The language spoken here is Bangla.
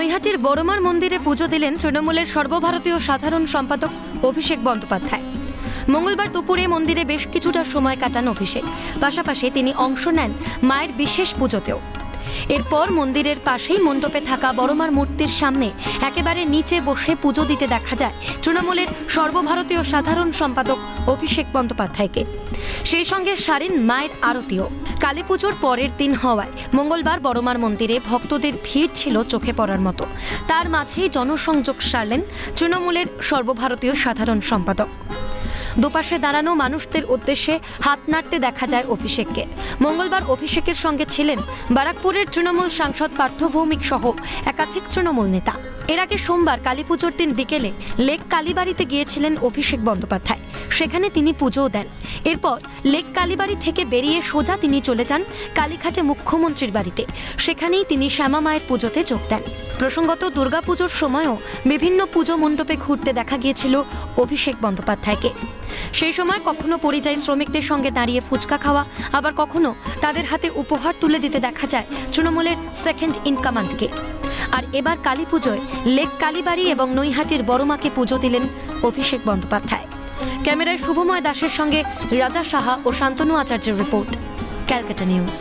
নৈহাটির বড়মার মন্দিরে পুজো দিলেন তৃণমূলের সর্বভারতীয় সাধারণ সম্পাদক অভিষেক বন্দ্যোপাধ্যায়। মঙ্গলবার দুপুরে মন্দিরে বেশ কিছুটা সময় কাটান অভিষেক। পাশাপাশি তিনি অংশ নেন মায়ের বিশেষ পুজোতেও। এরপর মন্দিরের পাশেই মণ্ডপে থাকা বড়মার মূর্তির সামনে একেবারে নিচে বসে পুজো দিতে দেখা যায় তৃণমূলের সর্বভারতীয় সাধারণ সম্পাদক অভিষেক বন্দ্যোপাধ্যায়কে। সেই সঙ্গে সারেন মায়ের আরতিও। কালী পুজোর পরের দিন হওয়ায় মঙ্গলবার বড়মার মন্দিরে ভক্তদের ভিড় ছিল চোখে পড়ার মতো। তার মাঝেই জনসংযোগ সারলেন তৃণমূলের সর্বভারতীয় সাধারণ সম্পাদক। দুপাশে দাঁড়ানো মানুষদের উদ্দেশ্যে হাত নাড়তে দেখা যায় অভিষেককে। মঙ্গলবার অভিষেকের সঙ্গে ছিলেন বারাকপুরের তৃণমূল সাংসদ পার্থ ভৌমিক সহ একাধিক তৃণমূল নেতা। এর আগে সোমবার কালীপুজোর দিন বিকেলে লেক কালীবাড়িতে গিয়েছিলেন অভিষেক বন্দ্যোপাধ্যায়। সেখানে তিনি পুজোও দেন। এরপর লেক কালীবাড়ি থেকে বেরিয়ে সোজা তিনি চলে যান কালীঘাটে মুখ্যমন্ত্রীর বাড়িতে। সেখানেই তিনি শ্যামা মায়ের পুজোতে যোগ দেন। প্রসঙ্গত দুর্গাপুজোর সময়ও বিভিন্ন পুজো মণ্ডপে ঘুরতে দেখা গিয়েছিল অভিষেক বন্দ্যোপাধ্যায়কে। সেই সময় কখনো পরিযায়ী শ্রমিকদের সঙ্গে দাঁড়িয়ে ফুচকা খাওয়া, আবার কখনো তাদের হাতে উপহার তুলে দিতে দেখা যায় তৃণমূলের সেকেন্ড ইন কমান্ডকে। আর এবার কালী পুজোয় লেক কালীবাড়ি এবং নৈহাটির বড়মাকে পুজো দিলেন অভিষেক বন্দ্যোপাধ্যায়। ক্যামেরায় শুভময় দাসের সঙ্গে রাজা সাহা ও শান্তনু আচার্যের রিপোর্ট, ক্যালকাটা নিউজ।